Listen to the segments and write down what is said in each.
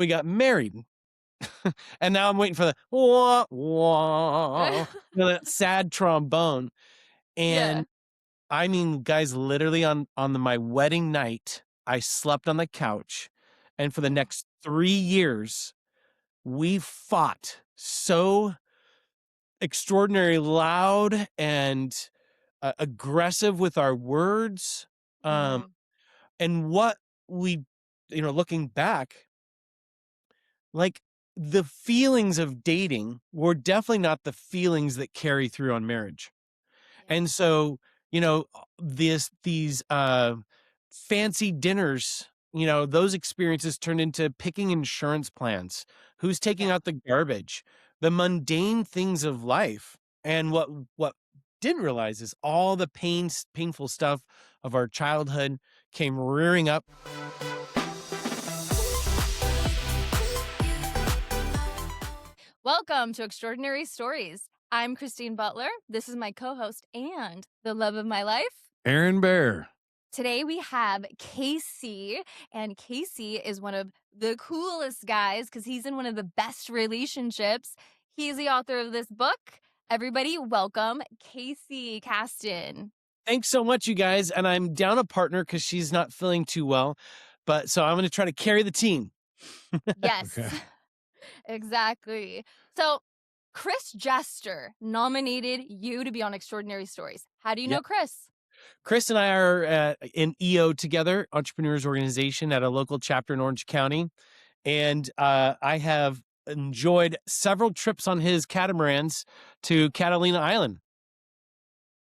we got married. And now I'm waiting for the wah, wah, that sad trombone. Yeah. And I mean, guys, literally my wedding night, I slept on the couch, and for the Mm, next 3 years, we fought so extraordinary loud and aggressive with our words. Um, mhm. and what we, looking back, like the feelings of dating were definitely not the feelings that carry through on marriage. Yeah. And so, these fancy dinners, those experiences turned into picking insurance plans, who's taking Yeah. out the garbage, the mundane things of life. And what didn't realize is all the painful stuff of our childhood came rearing up. Welcome to Extraordinary Stories. I'm Christine Butler. This is my co host and the love of my life. Aaron Bear. Today we have Casey, and Casey is one of the coolest guys because he's in one of the best relationships. He's the author of this book. Everybody, welcome Casey Caston. Thanks so much, you guys. And I'm down a partner because she's not feeling too well. But so I'm going to try to carry the team. Yes, Okay. exactly. So, Chris Jester nominated you to be on Extraordinary Stories. How do you know Yep. Chris? Chris and I are in EO together, Entrepreneurs Organization, at a local chapter in Orange County. And I have enjoyed several trips on his catamarans to Catalina Island.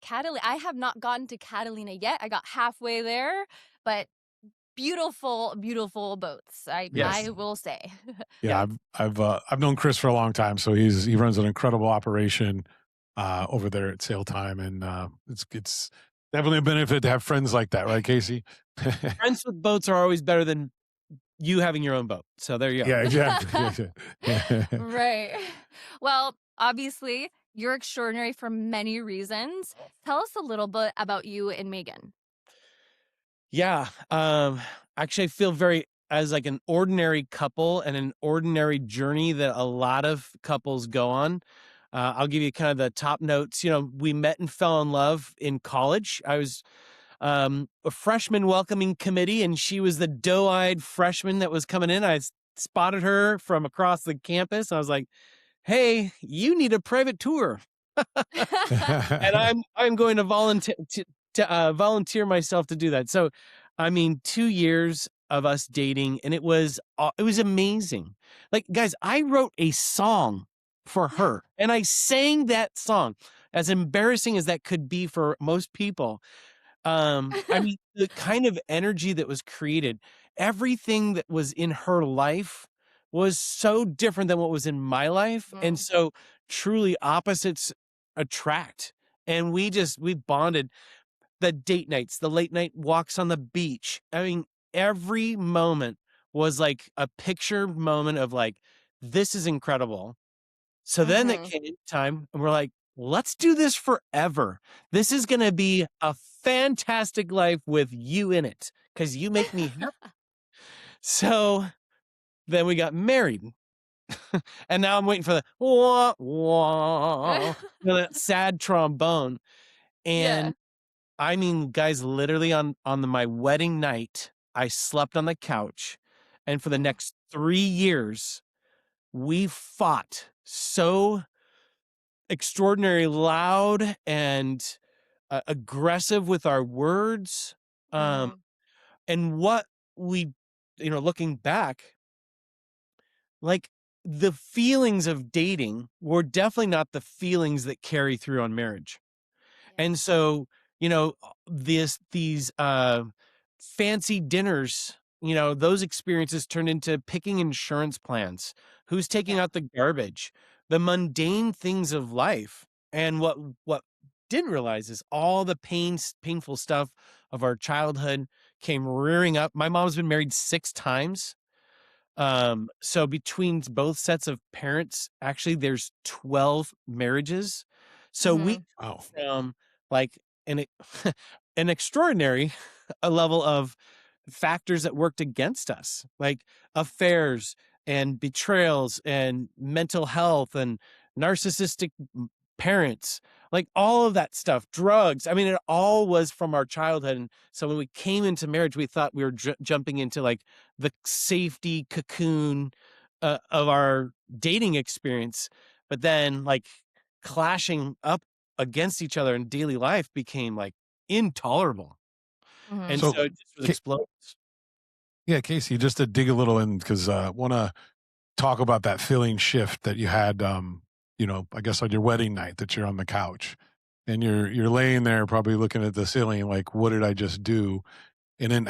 Catalina. I have not gotten to Catalina yet. I got halfway there, but beautiful, beautiful boats. I Yes. I will say. Yeah, I've known Chris for a long time, so he runs an incredible operation over there at Sail Time, and it's definitely a benefit to have friends like that, right, Casey? Friends with boats are always better than you having your own boat. So there you go. Yeah, exactly. Right. Well, obviously, you're extraordinary for many reasons. Tell us a little bit about you and Meygan. Yeah. Actually, I feel very as like an ordinary couple and an ordinary journey that a lot of couples go on. I'll give you kind of the top notes. We met and fell in love in college. I was a freshman welcoming committee, and she was the doe-eyed freshman that was coming in. Spotted her from across the campus. I was like, "Hey, you need a private tour," and I'm going to volunteer myself to do that. So, I mean, 2 years of us dating, and it was amazing. Like, guys, I wrote a song for her, and I sang that song. As embarrassing as that could be for most people, I mean, the kind of energy that was created, everything that was in her life was so different than what was in my life. And Mm, so truly opposites attract. And we bonded. The date nights, the late night walks on the beach. I mean, every moment was like a picture moment of like, this is incredible. So then it mhm. came time and we're like, let's do this forever. This is going to be a fantastic life with you in it because you make me happy. So then we got married. And now I'm waiting for the wah, wah, that sad trombone. Yeah. And I mean, guys, literally my wedding night, I slept on the couch. And for the Mm, next 3 years, we fought so extraordinary loud and aggressive with our words. Um, mhm. and what we, looking back, like the feelings of dating were definitely not the feelings that carry through on marriage. And Yeah. so, these fancy dinners, those experiences turned into picking insurance plans, who's taking Yeah. out the garbage, the mundane things of life. And what didn't realize is all the painful stuff of our childhood came rearing up. My mom's been married 6 times. So between both sets of parents, actually there's 12 marriages. So we Mhm. Wow. from like an an extraordinary a level of factors that worked against us, like affairs, and betrayals and mental health and narcissistic parents, like all of that stuff, drugs. I mean, it all was from our childhood. And so when we came into marriage, we thought we were jumping into like the safety cocoon of our dating experience. But then, like, clashing up against each other in daily life became like intolerable. And Mhm. So, so it just was Ca- exploding. yeah, Casey, just to dig a little in because want to talk about that feeling shift that you had. I guess on your wedding night that you're on the couch and you're laying there probably looking at the ceiling like, what did I just do? And then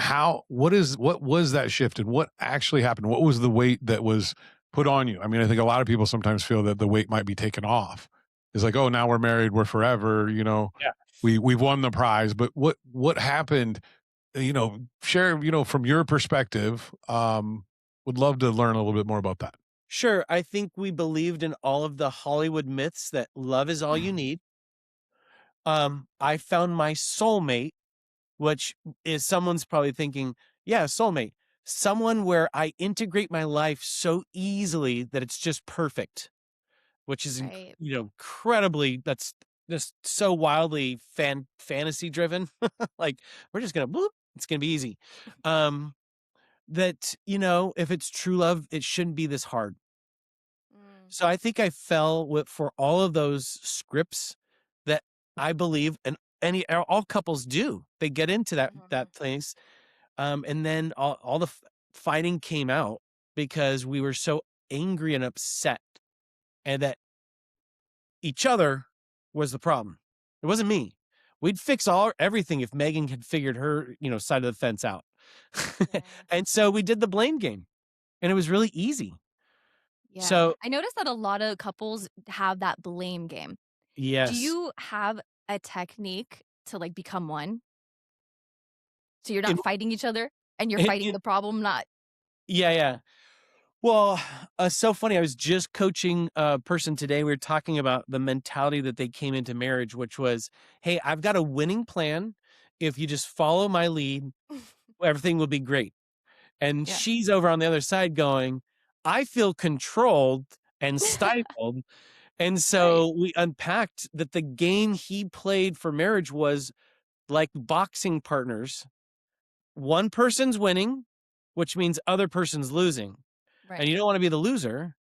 what was that shift and what actually happened? What was the weight that was put on you? I mean, I think a lot of people sometimes feel that the weight might be taken off. It's like, oh, now we're married, we're forever, Yeah. we've won the prize. But what happened, share, from your perspective. Would love to learn a little bit more about that. Sure. I think we believed in all of the Hollywood myths that love is all you need. I found my soulmate, which is someone's probably thinking, yeah, soulmate, someone where I integrate my life so easily that it's just perfect, which is, Right. incredibly, that's just so wildly fantasy driven. Like, we're just going to, bloop, it's going to be easy. Um, that, if it's true love, it shouldn't be this hard. Mm. So I think I fell for all of those scripts that I believe, and all couples do. They get into Mhm. that place, and then all the fighting came out because we were so angry and upset, and that each other was the problem. It wasn't me. We'd fix everything if Megan had figured her, side of the fence out. Right. And so we did the blame game, and it was really easy. Yeah. So I noticed that a lot of couples have that blame game. Do yes, you have a technique to, like, become one? So you're in, not fighting each other and you're in, fighting in the problem, not yeah, yeah. Well, so funny. I was just coaching a person today. We were talking about the mentality that they came into marriage, which was, hey, I've got a winning plan. If you just follow my lead, everything will be great. And Yeah. she's over on the other side going, I feel controlled and stifled. And Right. so we unpacked that the game he played for marriage was like boxing partners. One person's winning, which means other person's losing. And Right. you don't want to be the loser.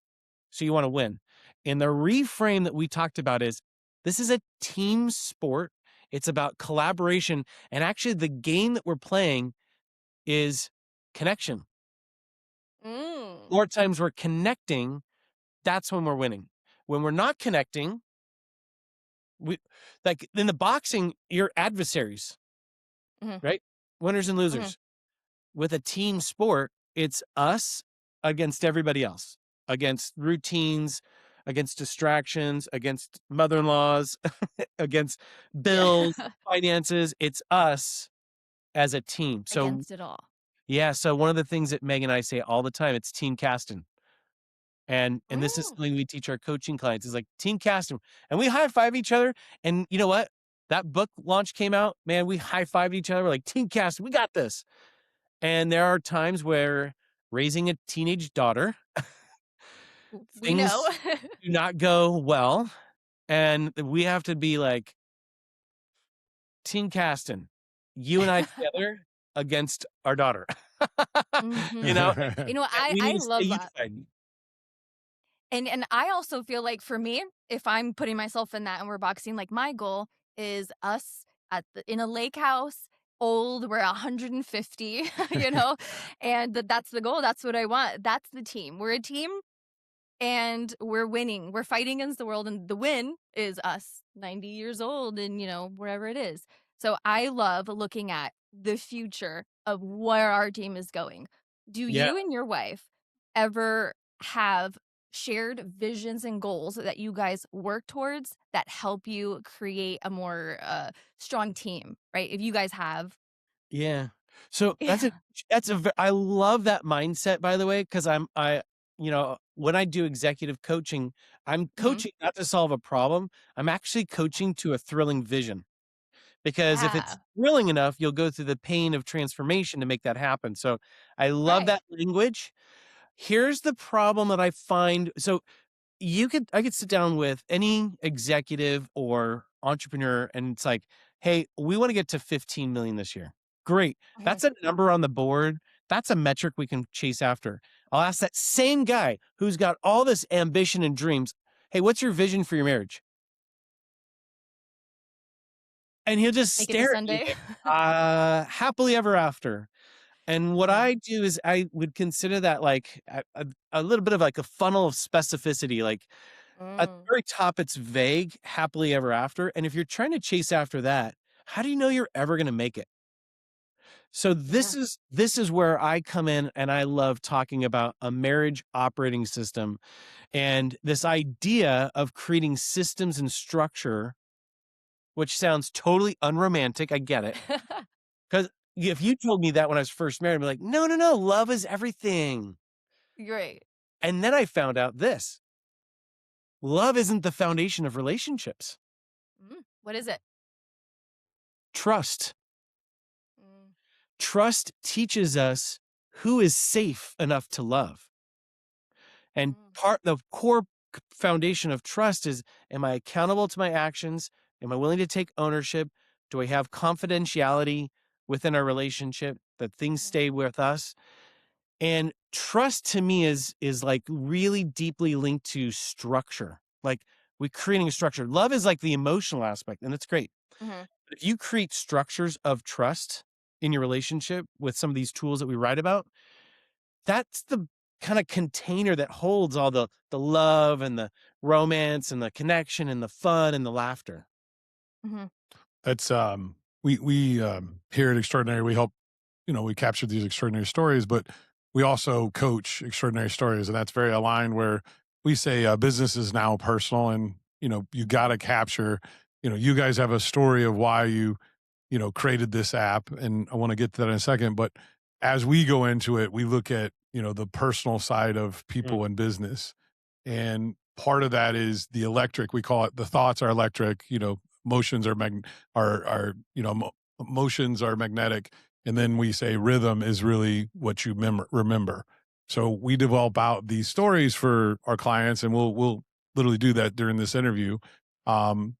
So you want to win. And the reframe that we talked about is this is a team sport. It's about collaboration. And actually, the game that we're playing is connection. Mm. More times we're connecting, that's when we're winning. When we're not connecting, we like in the boxing, you're adversaries, Mhm. right? Winners and Mhm. losers. With a team sport, it's us against everybody else, against routines, against distractions, against mother-in-laws, against Yeah. bills, finances. It's us as a team. So Against it all. yeah, so one of the things that Meg and I say all the time, it's Team Caston. And this is Mm. something we teach our coaching clients is like Team Caston. And we high five each other. And you know what? That book launch came out, man, we high fived each other. We're like, Team Caston, we got this. And there are times where raising a teenage daughter, We know. things do not go well, and we have to be like, "Team Caston, you and I together against our daughter." You Mhm. know? You know, And we need I to stay love that. unified. And I also feel like for me, if I'm putting myself in that and we're boxing, like my goal is us in a lake house, old, we're 150, you know, and that's the goal. That's what I want. That's the team. We're a team and we're winning. We're fighting against the world, and the win is us 90 years old and, wherever it is. So I love looking at the future of where our team is going. Do Yeah. you and your wife ever have shared visions and goals that you guys work towards that help you create a more strong team, right? If you guys have. Yeah. So Yeah. I love that mindset, by the way, because when I do executive coaching, I'm Mhm. coaching not to solve a problem. I'm actually coaching to a thrilling vision. Because if it's Yeah. thrilling enough, you'll go through the pain of transformation to make that happen. So I love Right. that language. Here's the problem that I find. So I could sit down with any executive or entrepreneur and it's like, hey, we want to get to 15 million this year. Great. Mhm. That's a number on the board. That's a metric we can chase after. I'll ask that same guy who's got all this ambition and dreams, hey, what's your vision for your marriage? And he'll just Make it to stare at me Sunday. like, happily ever after. And what Uh-huh. I do is I would consider that like a little bit of like a funnel of specificity. Like at the Mm. very top, it's vague, happily ever after. And if you're trying to chase after that, how do you know you're ever going to make it? So Yeah. this is where I come in and I love talking about a marriage operating system and this idea of creating systems and structure, which sounds totally unromantic. I get it. Because if you told me that when I was first married, I'd be like, no, no, no, love is everything. Great. And then I found out this love isn't the foundation of relationships. What is it? Trust. Mm. Trust teaches us who is safe enough to love. And Mm. the core foundation of trust is, am I accountable to my actions? Am I willing to take ownership? Do I have confidentiality within our relationship that things Mhm. stay with us? And trust to me is like really deeply linked to structure. Like we creating a structure. Love is like the emotional aspect, and that's great. Mhm. But if you create structures of trust in your relationship with some of these tools that we write about, that's the kind of container that holds all the love and the romance and the connection and the fun and the laughter. Mhm. That's we here at Extraordinary, we help, we capture these extraordinary stories, but we also coach extraordinary stories, and that's very aligned where we say business is now personal, and you got to capture, you guys have a story of why you created this app, and I want to get to that in a second, but as we go into it, we look at, the personal side of Mm. people in business. And part of that is the electric. We call it the thoughts are electric. Emotions are emotions are magnetic, and then we say rhythm is really what you remember. So we develop out these stories for our clients, and we'll literally do that during this interview,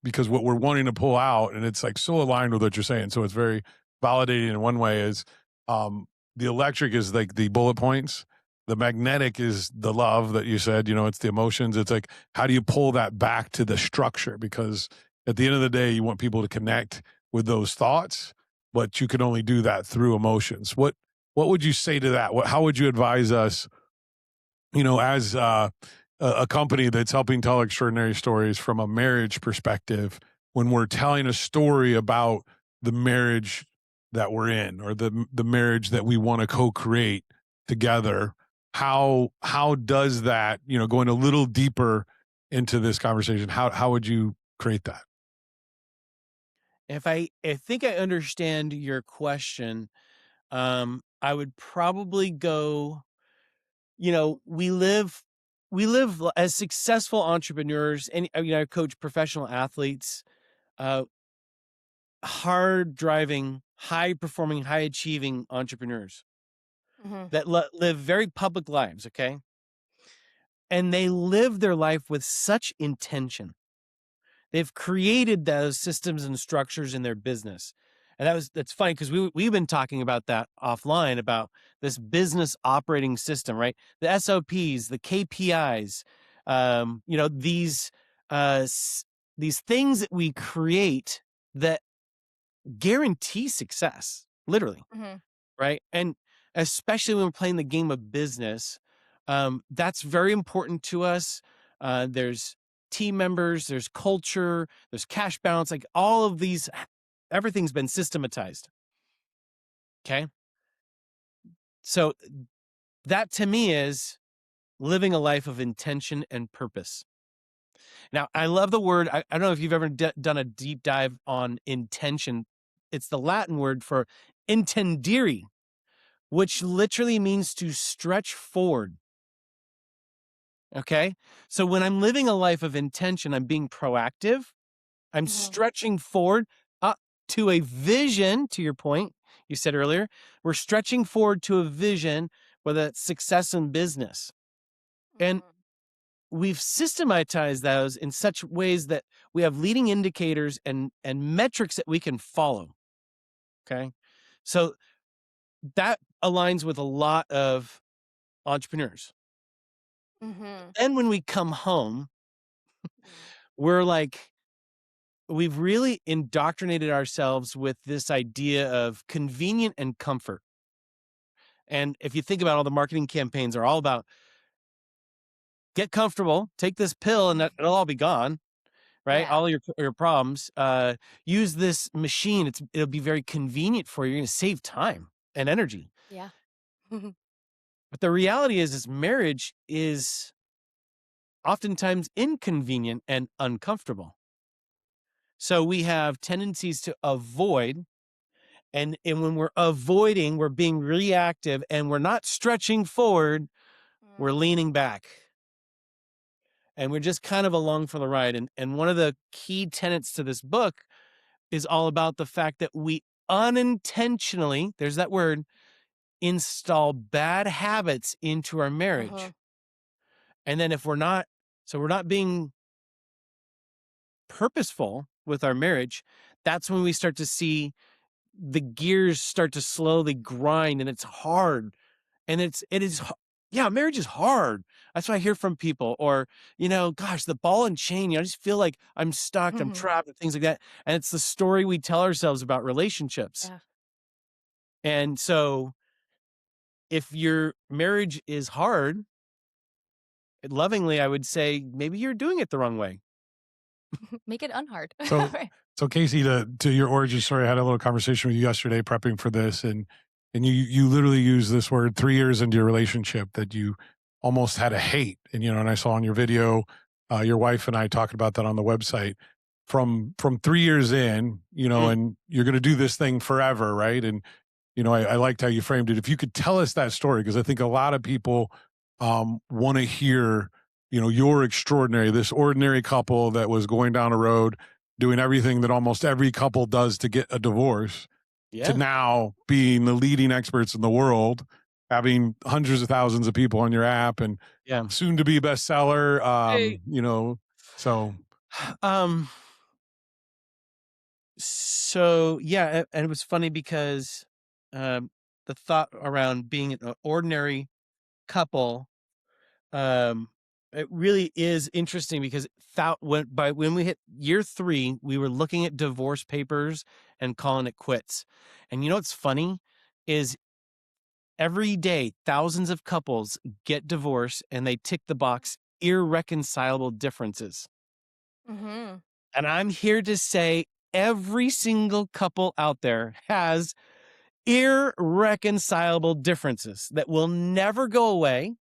because what we're wanting to pull out, and it's like so aligned with what you're saying. So it's very validating in one way. Is um, the electric is like the bullet points, the magnetic is the love that you said, it's the emotions. It's like, how do you pull that back to the structure? Because at the end of the day, you want people to connect with those thoughts, but you can only do that through emotions. What would you say to that? How would you advise us, as a company that's helping tell extraordinary stories from a marriage perspective, when we're telling a story about the marriage that we're in, or the marriage that we want to co-create together? How does that, going a little deeper into this conversation, how would you create that? If I think I understand your question, I would probably go, we live as successful entrepreneurs, and I coach professional athletes, uh, hard driving, high performing, high achieving entrepreneurs Mhm. that live very public lives. Okay. And they live their life with such intention. They've created those systems and structures in their business. And that's funny because we've been talking about that offline about this business operating system, right? The SOPs, the KPIs, these these things that we create that guarantee success, literally, Mhm. right? And especially when we're playing the game of business, that's very important to us. There's team members, there's culture, there's cash balance, like all of these, everything's been systematized. Okay. So that to me is living a life of intention and purpose. Now, I love the word. I don't know if you've ever done a deep dive on intention. It's the Latin word for intendere, which literally means to stretch forward. Okay. So when I'm living a life of intention, I'm being proactive. I'm Mhm. stretching forward up to a vision, to your point you said earlier. We're stretching forward to a vision whether it's success in business. And Mhm. we've systematized those in such ways that we have leading indicators and metrics that we can follow. Okay. So that aligns with a lot of entrepreneurs. Mhm. And when we come home, Mm. we're like, we've really indoctrinated ourselves with this idea of convenient and comfort. And if you think about all the marketing campaigns are all about get comfortable, take this pill and it'll all be gone, right? Yeah. All your problems. Use this machine. It'll be very convenient for you. You're going to save time and energy. Yeah. But the reality is marriage is oftentimes inconvenient and uncomfortable. So we have tendencies to avoid, and when we're avoiding, we're being reactive and we're not stretching forward, we're Mm. leaning back. And we're just kind of along for the ride. And one of the key tenets to this book is all about the fact that we unintentionally, there's that word, install bad habits into our Uh-huh. marriage. And then if we're not, so we're not being purposeful with our marriage, that's when we start to see the gears start to slowly grind and it's hard. And yeah, marriage is hard. That's what I hear from people. Or, gosh, the ball and chain, I just feel like I'm stuck, I'm Mhm. trapped, and things like that. And it's the story we tell ourselves about relationships. Yeah. And so if your marriage is hard, lovingly, I would say maybe you're doing it the wrong way. Make it unhard. So, Right. so Casey, to your origin story, I had a little conversation with you yesterday prepping for this, and you literally used this word 3 years into your relationship that you almost had a hate, and I saw on your video, your wife and I talking about that on the website. From 3 years in, Mm, and you're going to do this thing forever, right? And I liked how you framed it. If you could tell us that story, because I think a lot of people want to hear, you're extraordinary, this ordinary couple that was going down a road, doing everything that almost every couple does to get a divorce, to yeah. now being the leading experts in the world, having hundreds of thousands of people on your app and Yeah. soon to be bestseller. Hey. So Um, so yeah, and it was funny because um the thought around being an ordinary couple, um it really is interesting because when we hit year 3, we were looking at divorce papers and calling it quits. And what's funny is every day thousands of couples get divorced and they tick the box irreconcilable differences. Mhm. And I'm here to say every single couple out there has irreconcilable differences that will never go away.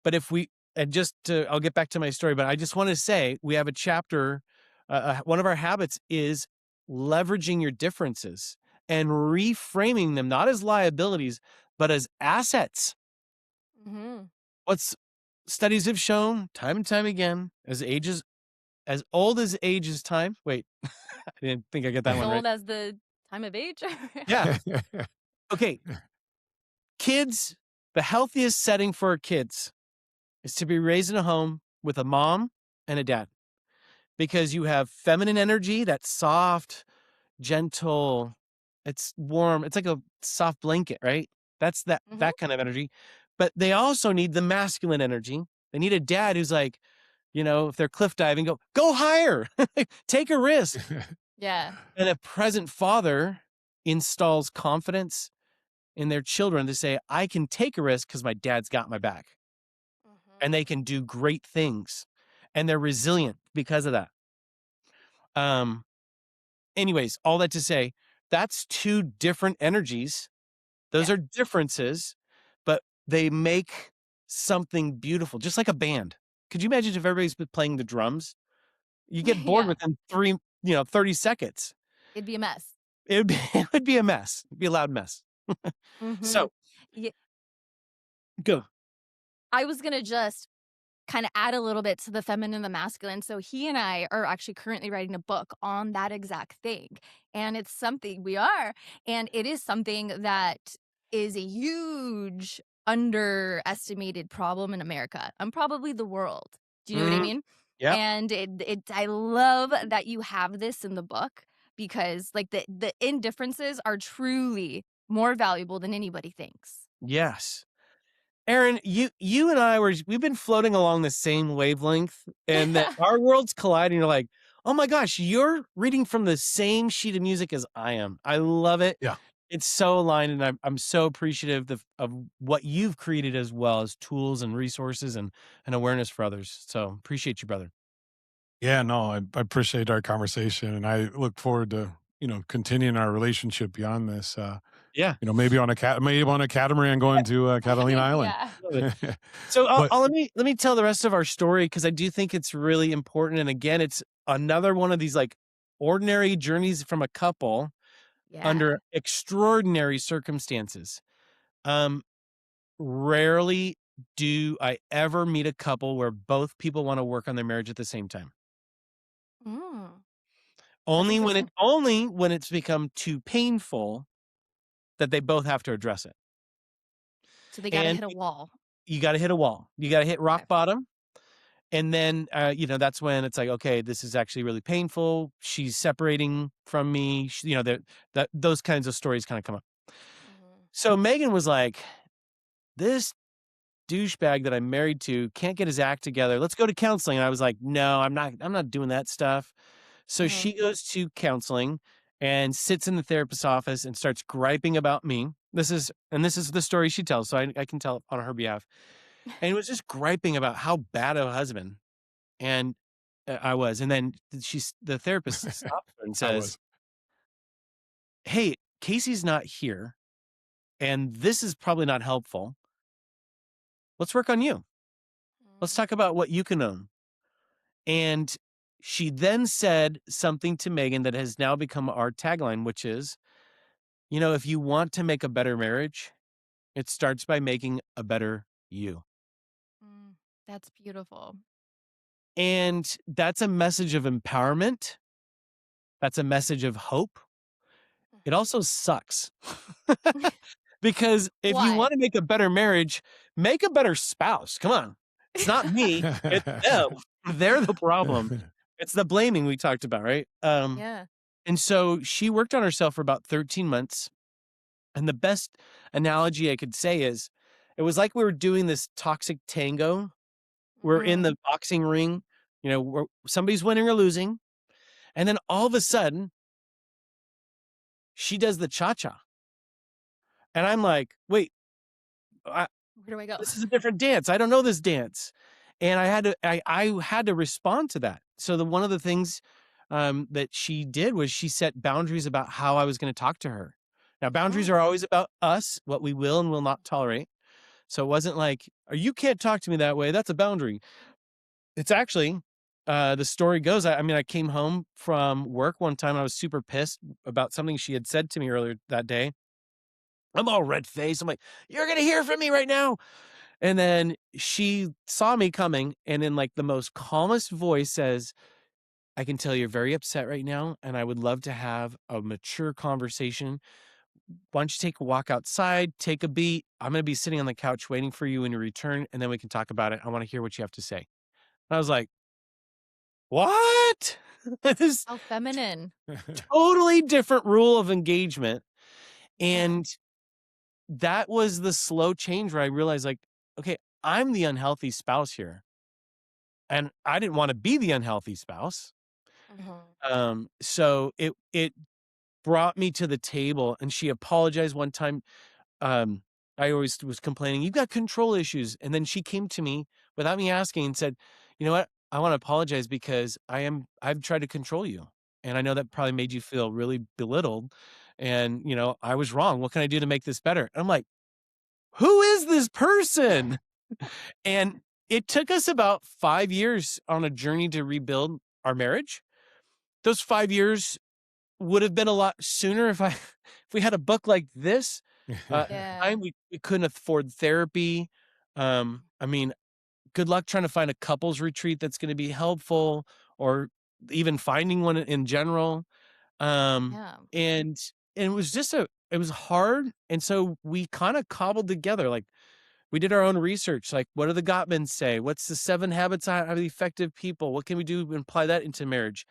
But if we, and just to, I'll get back to my story, but I just want to say we have a chapter. One of our habits is leveraging your differences and reframing them not as liabilities, but as assets. Mhm. What's studies have shown time and time again, as old as age is time. Wait, I didn't think I get that As one right. old as the time of age. Yeah. Okay. Kids, the healthiest setting for kids is to be raised in a home with a mom and a dad because you have feminine energy that's soft, gentle, it's warm, it's like a soft blanket, right? That's Mhm. that kind of energy. But they also need the masculine energy. They need a dad who's like, if they're cliff diving, go higher, take a risk. Yeah. And a present father installs confidence in their children to say, I can take a risk because my dad's got my back and they Mhm. can do great things and they're resilient because of that. Um, Anyways, all that to say, that's two different energies. Those Yeah. are differences, but they make something beautiful, just like a band. Could you imagine if everybody's been playing the drums? You get bored Yeah. within 30 seconds. It'd be a mess. It would be a mess. It'd be a loud mess. Mhm. So Yeah. go. I was gonna just kinda add a little bit to the feminine and the masculine. So he and I are actually currently writing a book on that exact thing. And it's something we are, and it is something that is a huge underestimated problem in America, and probably the world. Do you know what I Mhm. mean? Yep. And I love that you have this in the book because, like, the indifferences are truly more valuable than anybody thinks. Yes. Aaron, you and we've been floating along the same wavelength, and that our worlds colliding. You're like, oh my gosh, you're reading from the same sheet of music as I am. I love it. Yeah. It's so aligned, and I'm so appreciative of what you've created as well as tools and resources and awareness for others. So appreciate you, brother. Yeah, no, I appreciate our conversation, and I look forward to, continuing our relationship beyond this, Yeah. maybe on a catamaran going to, Catalina Island. Yeah. Love it. So But let me tell the rest of our story because I do think it's really important. And again, it's another one of these like ordinary journeys from a couple Yeah. under extraordinary circumstances. Um, Rarely do I ever meet a couple where both people want to work on their marriage at the same time. Mm, that's interesting. Only when it's become too painful that they both have to address it. So they gotta And hit a wall. you got to hit a wall. You got to hit rock Okay. bottom. And then, that's when it's like, okay, this is actually really painful. She's separating from me. That those kinds of stories kind of come up. Mhm. So Megan was like, this douchebag that I'm married to can't get his act together. Let's go to counseling. And I was like, no, I'm not doing that stuff. So Mhm. she goes to counseling and sits in the therapist's office and starts griping about me. This is the story she tells. So I can tell on her behalf. And it was just griping about how bad of a husband. And I was, and then the therapist stops her and I says, was. "Hey, Casey's not here, and this is probably not helpful. Let's work on you. Let's Mm. talk about what you can own." And she then said something to Megan that has now become our tagline, which is, if you want to make a better marriage, it starts by making a better you. Mm. That's beautiful. And that's a message of empowerment. That's a message of hope. It Mhm. also sucks. Because if you Why? wanna make a better marriage, make a better spouse. Come on. It's not me, it's them. They're the problem. It's the blaming we talked about, right? Yeah. And so she worked on herself for about 13 months, and the best analogy I could say is, it was like we were doing this toxic tango. We're in Mhm. the boxing ring, where somebody's winning or losing, and then all of a sudden, she does the cha-cha, and I'm like, "Wait, I Where do I go? this is a different dance. I don't know this dance." And I had to respond to that. So one of the things that she did was she set boundaries about how I was going to talk to her. Now, boundaries Oh. are always about us, what we will and will not tolerate. So it wasn't like, "Oh, you can't talk to me that way. That's a boundary." It's actually, the story goes, I came home from work one time. I was super pissed about something she had said to me earlier that day. I'm all red faced. I'm like, "You're going to hear from me right now." And then she saw me coming and in like the most calmest voice says, "I can tell you're very upset right now, and I would love to have a mature conversation. Why don't you take a walk outside, take a beat? I'm gonna be sitting on the couch waiting for you when you return, and then we can talk about it. I want to hear what you have to say." And I was like, "What?" This How feminine. totally different rule of engagement. Yeah. And that was the slow change where I realized, like, okay, I'm the unhealthy spouse here. And I didn't wanna be the unhealthy spouse. Mhm. So it brought me to the table, and she apologized one time. Um, I always was complaining, "You've got control issues," and then she came to me without me asking and said, "You know what? I wanna apologize because I've tried to control you, and I know that probably made you feel really belittled, and, I was wrong. What can I do to make this better?" And I'm like, "Who is this person?" And it took us about 5 years on a journey to rebuild our marriage. Those 5 years would have been a lot sooner if if we had a book like this. At the Yeah. time, we couldn't afford therapy. I mean, good luck trying to find a couples retreat that's gonna be helpful or even finding one in general. Um, Yeah. and and it was just it was hard, and so we kinda cobbled together, like, we did our own research, like, what do the Gottmans say? What's the 7 habits of effective people? What can we do to apply that into marriage?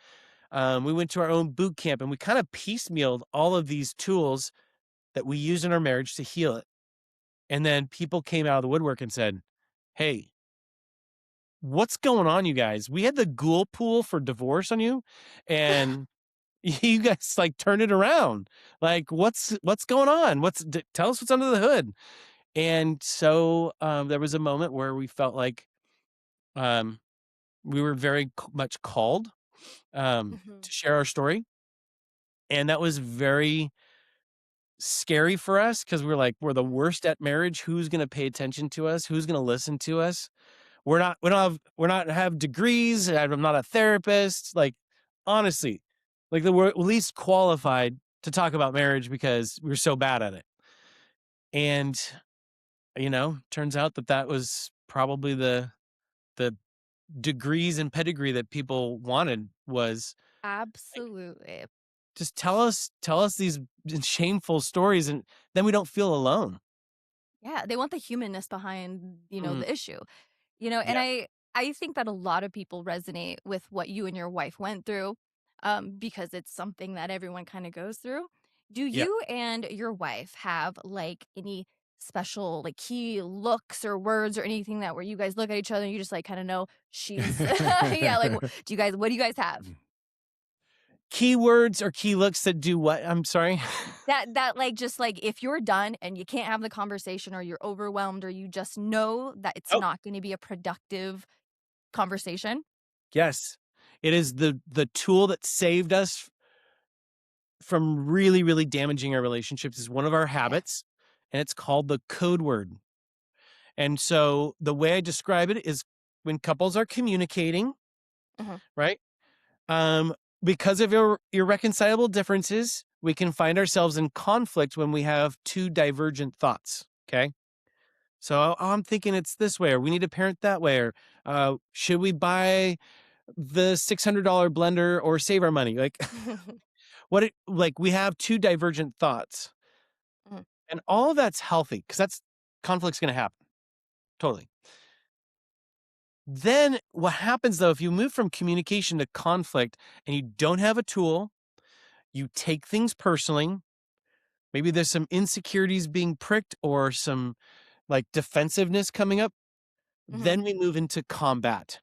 We went to our own boot camp, and we kinda piecemealed all of these tools that we use in our marriage to heal it, and then people came out of the woodwork and said, "Hey, what's going on, you guys? We had the ghoul pool for divorce on you, and you guys, like, turned it around. Like, what's going on? Tell us what's under the hood." And so, there was a moment where we felt like, um, we were very much called, Mhm. to share our story, and that was very scary for us because we're like, "We're the worst at marriage. Who's gonna pay attention to us? Who's gonna listen to us? We don't have degrees. I'm not a therapist." Like, honestly, like, we're least qualified to talk about marriage because we're so bad at it. And, turns out that that was probably the degrees and pedigree that people wanted was, like, Absolutely. just tell us these shameful stories, and then we don't feel alone. Yeah, they want the humanness behind, Mm, the issue. And yeah, I think that a lot of people resonate with what you and your wife went through, because it's something that everyone kind of goes through. Do yeah. you and your wife have like any special like key looks or words or anything that where you guys look at each other and you just like kind of know she's yeah, like what do you guys have? Keywords or key looks that do what? I'm sorry? That like just like if you're done and you can't have the conversation or you're overwhelmed or you just know that it's Oh, not going to be a productive conversation. yes. It is the tool that saved us from really, really damaging our relationships is one of our Yeah. habits, and it's called the code word. And so the way I describe it is when couples are communicating, Mhm. right? Um, because of irreconcilable differences, we can find ourselves in conflict when we have two divergent thoughts. Okay. So, "Oh, I'm thinking it's this way, or we need to parent that way, or should we buy the $600 blender or save our money?" Like, like we have two divergent thoughts, Mhm. and all of that's healthy because that's conflict's going to happen. Totally. Then what happens though, if you move from communication to conflict and you don't have a tool, you take things personally. Maybe there's some insecurities being pricked or some like defensiveness coming up. Mhm. Then we move into combat.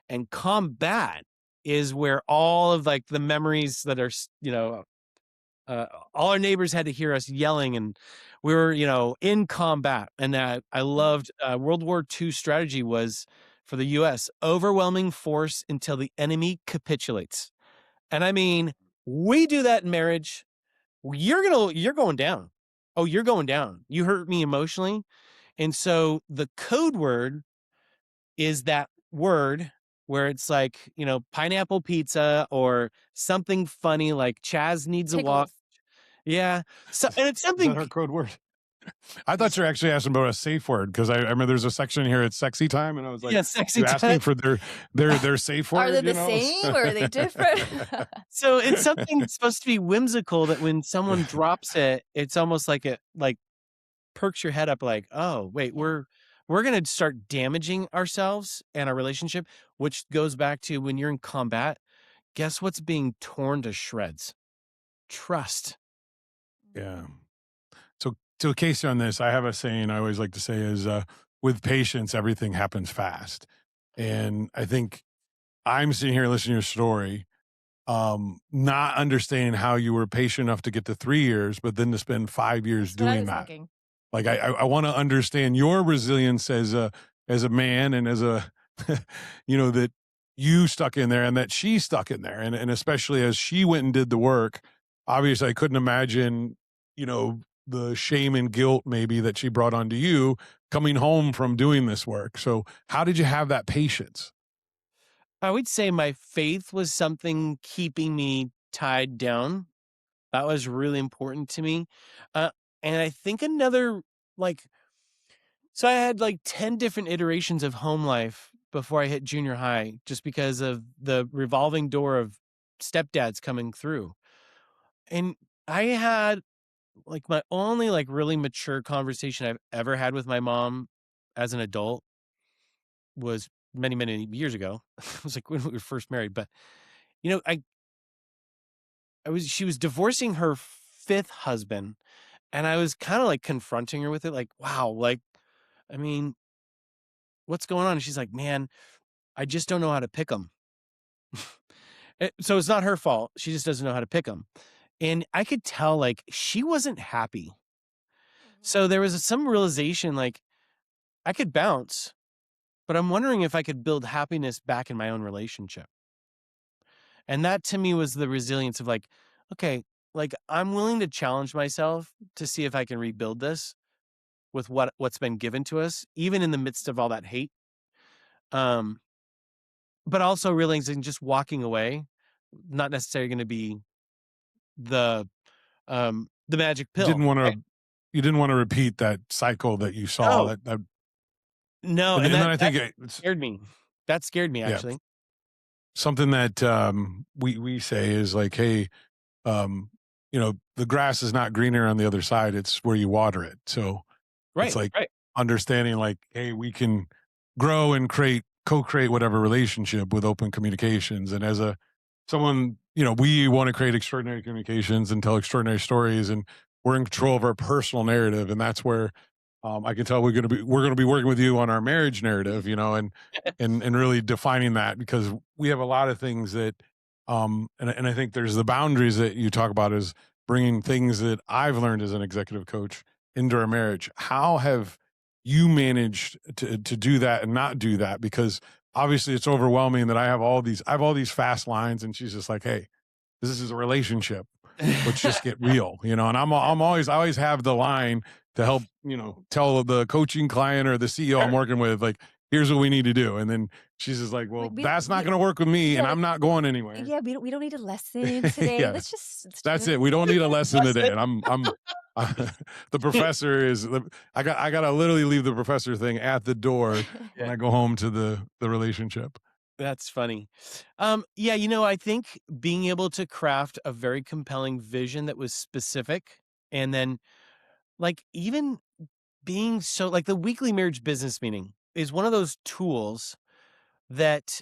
And combat is where all of like the memories that are, uh, all our neighbors had to hear us yelling, and we were, in combat. And I Mhm. loved World War II strategy was for the US overwhelming force until the enemy capitulates. And I mean, we do that in marriage. You're going down. Oh, you're going down. You hurt me emotionally. And so the code word is that word where it's like, pineapple pizza or something funny like Chaz needs a walk. Pickles. Yeah. So and it's Is that something our code word? I thought you were actually asking about a safe word because I remember there's a section here at sexy time, and I was like, yeah, sexy "You time. asking for their safe Are they word?" the same or are they different? So it's something that's supposed to be whimsical that when someone drops it, it's almost like it like perks your head up like, "Oh, wait, Yeah. we're gonna start damaging ourselves and our relationship," which goes back to when you're in combat, guess what's being torn to shreds? Trust. Yeah. So Casey, on this, I have a saying I always like to say is, "With patience, everything happens fast." And I think I'm sitting here listening to your story, not understanding how you were patient enough to get to 3 years, but then to spend 5 years That's what I doing was that. thinking. Like, I wanna understand your resilience as a man and as a that you stuck in there and that she stuck in there, and especially as she went and did the work. Obviously, I couldn't imagine, the shame and guilt maybe that she brought onto you coming home from doing this work. So, how did you have that patience? I would say my faith was something keeping me tied down. That was really important to me. Uh, and I think another like so I had like 10 different iterations of home life before I hit junior high just because of the revolving door of stepdads coming through. And I had like my only like really mature conversation I've ever had with my mom as an adult was many, many years ago. It was like when we were first married, but you know, she was divorcing her fifth husband, and I was kind of like confronting her with it, like, wow, like, I mean, what's going on? And she's like, man, I just don't know how to pick them. So it's not her fault. She just doesn't know how to pick them. And I could tell like she wasn't happy. Mhm. So there was some realization like I could bounce, but I'm wondering if I could build happiness back in my own relationship. And that to me was the resilience of like, okay, like I'm willing to challenge myself to see if I can rebuild this with what's been given to us, even in the midst of all that hate. Um, but also realizing just walking away, not necessarily going to be the the magic You pill, didn't want right? to you didn't want to repeat that cycle that you saw No, that no, and and then that I that think it's scared me. That scared me yeah, actually. something that we say is like, hey, um, the grass is not greener on the other side, it's where you water it. So it's Right, like right. understanding like, hey, we can grow and co-create whatever relationship with open communications. And as a someone, we want to create extraordinary communications and tell extraordinary stories, and we're in control of our personal narrative. And that's where I can tell we're gonna be working with you on our marriage narrative, and really defining that, because we have a lot of things that and I think there's the boundaries that you talk about is bringing things that I've learned as an executive coach into our marriage. How have you managed to do that and not do that? Because obviously it's overwhelming that I have all these fast lines, and she's just like, hey, this is a relationship. Let's just get real, and I always have the line to help, tell the coaching client or the CEO I'm Sure. working with, like, here's what we need to do. And then she's just like, well, that's not going to work with me, and Yeah, I'm not going anywhere. yeah, we don't need a lesson today. Yeah, that's it. Let's We don't need a lesson That's today. it. And I'm the professor is I gotta literally leave the professor thing at the door when Yeah. I go home to the relationship. That's funny. Yeah, I think being able to craft a very compelling vision that was specific, and then like even being so like the weekly marriage business meeting is one of those tools that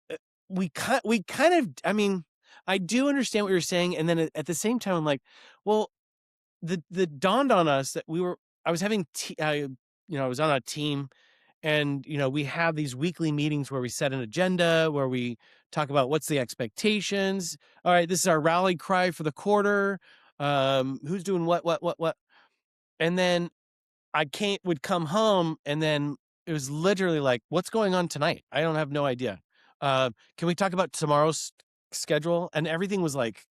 uh, we kind of, I mean, I do understand what you're saying, and then at the same time I'm like, well, the dawned on us that I was having I was on a team, and we have these weekly meetings where we set an agenda, where we talk about what's the expectations. All right, this is our rally cry for the quarter. Who's doing what, and then I can't would come home, and then it was literally like, what's going on tonight? I don't have no idea. Can we talk about tomorrow's schedule? And everything was like,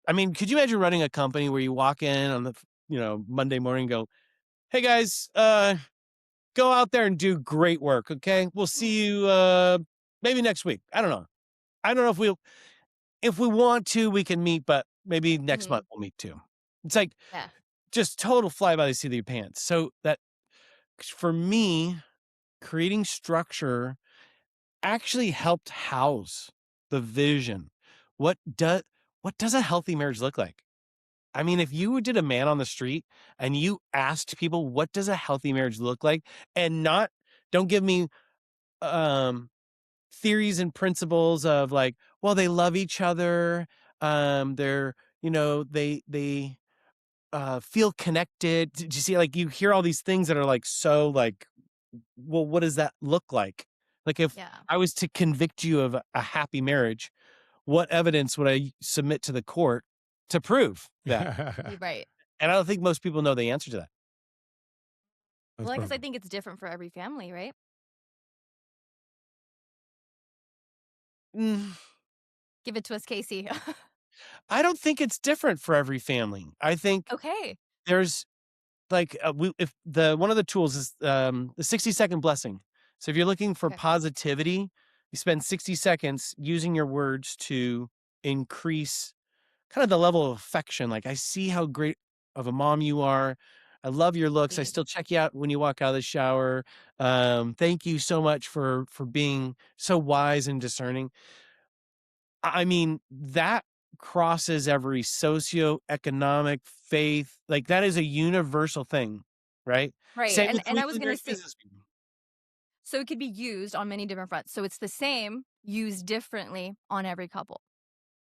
I mean, could you imagine running a company where you walk in on the Monday morning and go, hey guys, go out there and do great work. Okay. We'll see you maybe next week. I don't know. I don't know if we want to, we can meet, but maybe next Mhm. month we'll meet too. It's like Yeah. just total fly by the seat of your pants. So that for me, creating structure actually helped house the vision. What does what does a healthy marriage look like? I mean, if you did a man on the street and you asked people, what does a healthy marriage look like? And not, don't give me um theories and principles of like, well, they love each other. They're, they feel connected. Did you see, like, you hear all these things that are like, so like, well, what does that look like? Like, if Yeah. I was to convict you of a happy marriage, what evidence would I submit to the court to prove that? You're right. And I don't think most people know the answer to that. That's Well, I guess I perfect. think it's different for every family, right? Mm, Give it to us, Casey. I don't think it's different for every family. I think Okay. there's like, if the one of the tools is the 60-second blessing. So if you're looking for Okay. positivity, you spend 60 seconds using your words to increase kind of the level of affection. Like, I see how great of a mom you are. I love your looks. I Sweet. still check you out when you walk out of the shower. Thank you so much for being so wise and discerning. I mean, that crosses every socioeconomic faith. Like that is a universal thing, right? Right, Same with and we I was gonna married say, business people. so it could be used on many different fronts. So it's the same, used differently on every couple.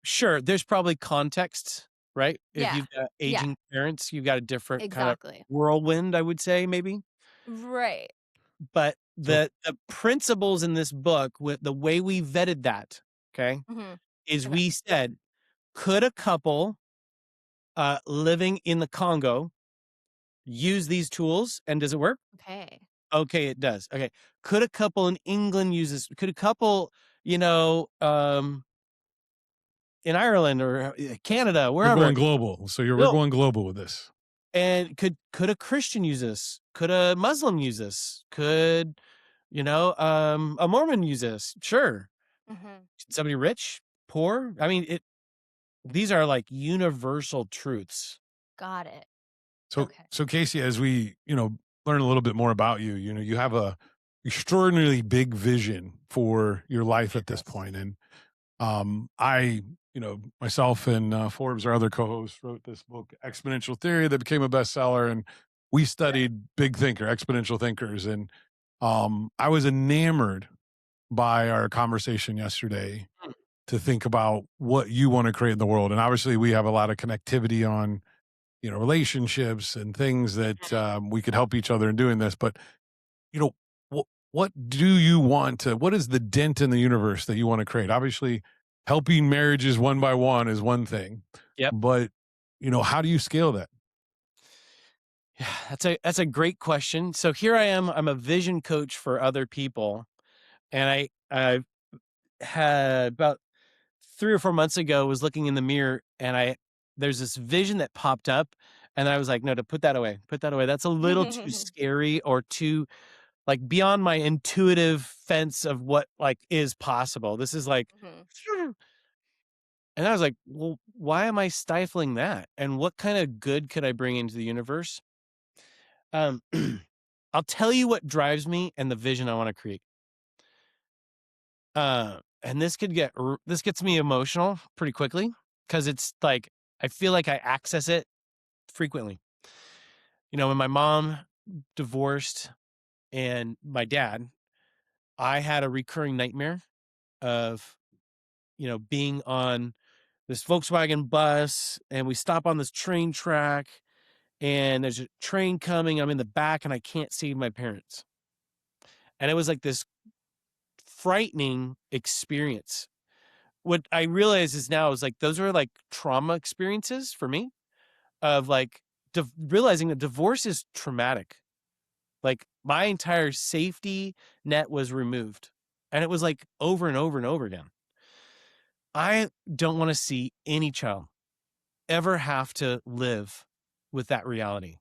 Sure, there's probably context, right? If Yeah. you've got Yeah, aging parents, you've got a different kind of exactly. whirlwind, I would say, maybe. Right. But So the principles in this book, with the way we vetted that, okay, Mhm. is Okay. we said, could a couple living in the Congo use these tools and does it work? Okay. Okay, it does. Okay. Could a couple in England use this? Could a couple, you know, in Ireland or Canada, we're wherever, going global. So we're no. going global with this. And could a Christian use this? Could a Muslim use this? Could, a Mormon use this? Sure. Mhm. Somebody rich, poor? I mean, these are like universal truths. Got it. So Okay. so Casey, as we, learn a little bit more about you, you have a extraordinarily big vision for your life at this point. And I, myself and Forbes, our other co-host, wrote this book, Exponential Theory, that became a bestseller. And we studied big thinker, exponential thinkers. And I was enamored by our conversation yesterday Mm, to think about what you want to create in the world. And obviously we have a lot of connectivity on, relationships and things that we could help each other in doing this. But, you know, what do you want to, what is the dent in the universe that you want to create? Obviously, helping marriages one by one is one thing, yep. but, how do you scale that? Yeah, that's a great question. So here I am. I'm a vision coach for other people, and I had about 3 or 4 months ago was looking in the mirror, and there's this vision that popped up, and I was like, no, to put that away, put that away. That's a little too scary or too like beyond my intuitive fence of what like is possible. This is like, Mhm. and I was like, well, why am I stifling that? And what kind of good could I bring into the universe? Um, I'll tell you what drives me and the vision I want to create. And this gets me emotional pretty quickly because it's like I feel like I access it frequently. When my mom divorced and my dad, I had a recurring nightmare of being on this Volkswagen bus and we stop on this train track and there's a train coming. I'm in the back and I can't see my parents. And it was like this frightening experience. What I realize is now is like those were like trauma experiences for me of like realizing that divorce is traumatic. Like my entire safety net was removed. And it was like over and over and over again. I don't want to see any child ever have to live with that reality.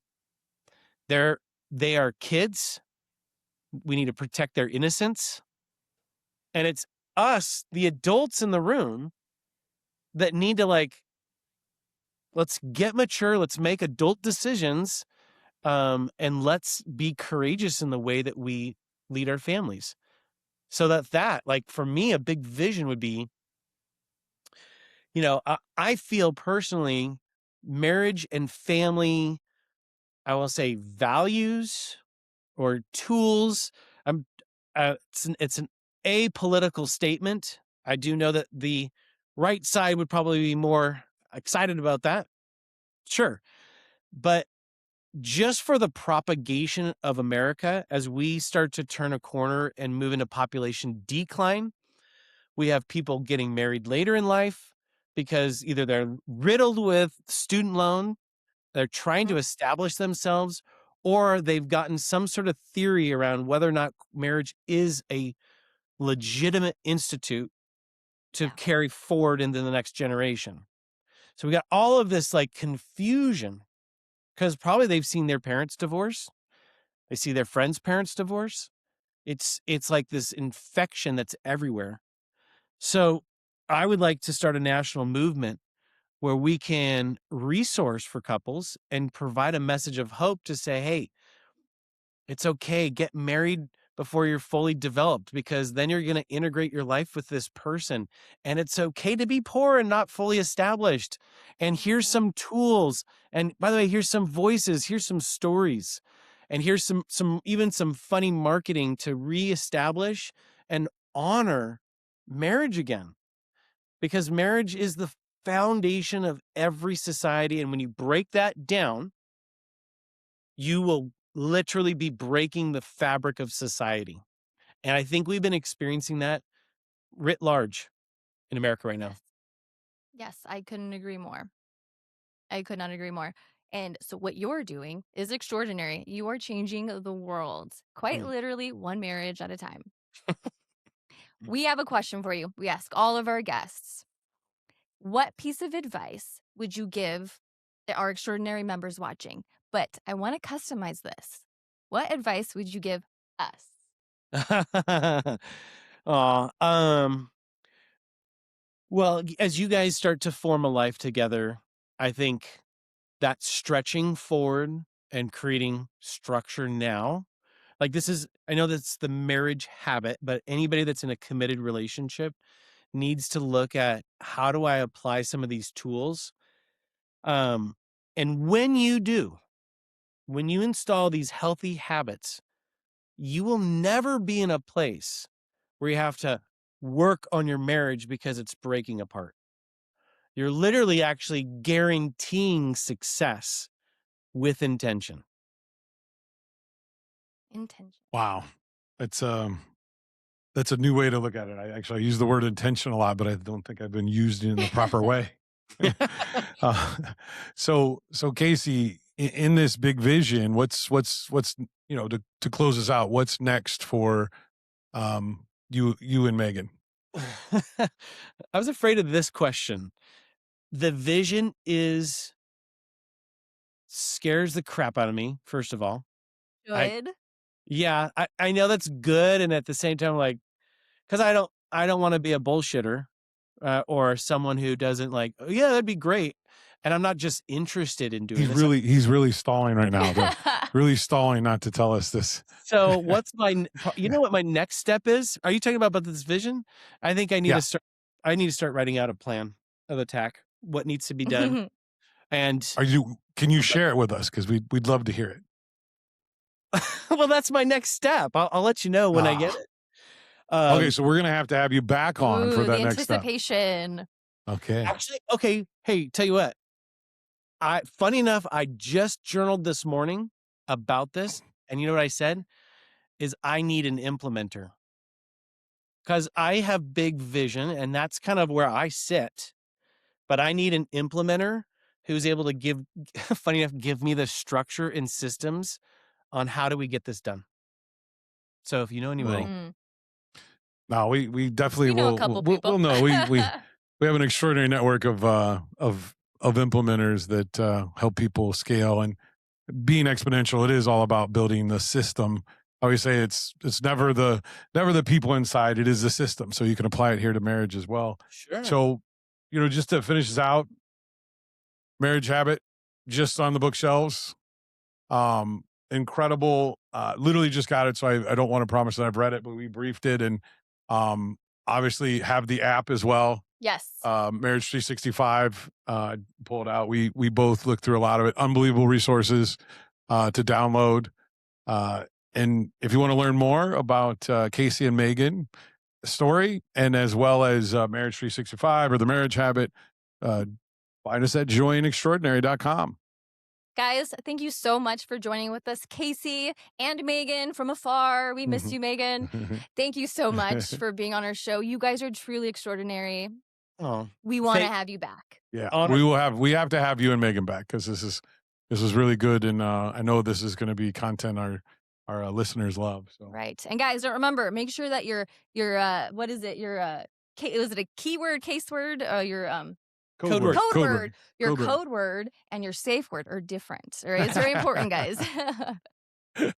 They're they are kids. We need to protect their innocence. And it's us, the adults in the room, that need to like, let's get mature, let's make adult decisions, and let's be courageous in the way that we lead our families. So that like for me, a big vision would be, I feel personally marriage and family, I will say values or tools. I'm it's an apolitical statement. I do know that the right side would probably be more excited about that. Sure. But just for the propagation of America as we start to turn a corner and move into population decline, we have people getting married later in life because either they're riddled with student loan, they're trying to Mhm. establish themselves, or they've gotten some sort of theory around whether or not marriage is a legitimate institute to Yeah. carry forward into the next generation. So we got all of this like confusion because probably they've seen their parents divorce, they see their friends' parents divorce. It's like this infection that's everywhere. So I would like to start a national movement where we can resource for couples and provide a message of hope to say, hey, it's okay, get married before you're fully developed, because then you're going to integrate your life with this person. And it's okay to be poor and not fully established. And here's Mhm. some tools. And by the way, here's some voices, here's some stories, and here's even some funny marketing to reestablish and honor marriage again, because marriage is the foundation of every society. And when you break that down, you will literally be breaking the fabric of society. And I think we've been experiencing that writ large in America right now. Yes. Yes, I couldn't agree more. I could not agree more. And so what you're doing is extraordinary. You are changing the world, quite Mm. literally one marriage at a time. We have a question for you. We ask all of our guests, what piece of advice would you give our extraordinary members watching? But I want to customize this. What advice would you give us? Aw, well, as you guys start to form a life together, I think that stretching forward and creating structure now, like this is, I know that's the marriage habit, but anybody that's in a committed relationship needs to look at, how do I apply some of these tools? Um, and when you do, when you install these healthy habits, you will never be in a place where you have to work on your marriage because it's breaking apart. You're literally actually guaranteeing success with intention. Intention. Wow. That's that's a new way to look at it. I use the word intention a lot, but I don't think I've been used in the proper way. uh, so Casey, in this big vision, what's to close us out, what's next for you and Meygan? I was afraid of this question. The vision is scares the crap out of me, first of all. I Good. Yeah, I know that's good, and at the same time, like, because I don't want to be a bullshitter, or someone who doesn't like, oh, yeah, that'd be great. And I'm not just interested in doing this. He's really stalling right now, though. Really stalling not to tell us this. So what's you know what my next step is? Are you talking about this vision? I think Yeah. I need to start writing out a plan of attack, what needs to be done. And Can you share it with us? Because we'd love to hear it. well, that's my next step. I'll let you know when I get Ah. it. Okay, so we're gonna have to have you back on for Ooh, that the next step. anticipation. Okay. Actually, okay. Hey, tell you what. Funny enough, I just journaled this morning about this, and you know what I said? Is I need an implementer, because I have big vision, and that's kind of where I sit. But I need an implementer who's able to give, funny enough, give me the structure and systems on how do we get this done. So if you know anybody, Well, Mm. no, we definitely We know a will. couple We'll people. know. We have an extraordinary network of implementers that help people scale and being exponential. It is all about building the system. I always say it's never the people inside. It is the system. So you can apply it here to marriage as well. sure. So, just to finish this out, Marriage Habit, just on the bookshelves. Incredible. Literally just got it, so I don't want to promise that I've read it, but we briefed it, and obviously have the app as well. Yes. Marriage 365. Pull it out. We both looked through a lot of it. Unbelievable resources to download. And if you want to learn more about Casey and Meygan story, and as well as Marriage 365 or the Marriage Habit, find us at joinextraordinary.com. Guys, thank you so much for joining with us. Casey and Meygan from afar. We missed you, Meygan. Thank you so much for being on our show. You guys are truly extraordinary. Oh, We want to have you back. Yeah, honor. we have to have you and Meygan back, because this is really good, and I know this is going to be content our listeners love. So Right. And guys, remember, make sure that your what is it? Your was it a keyword, case word? Your Code word. code word. Your Code word. code word and your safe word are different. All right. It's very important, guys. All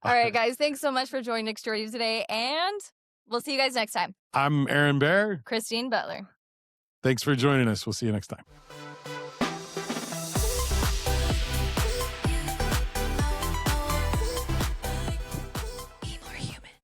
right, guys. Thanks so much for joining Extraordinary today. And we'll see you guys next time. I'm Aaron Bear. Christine Butler. Thanks for joining us. We'll see you next time.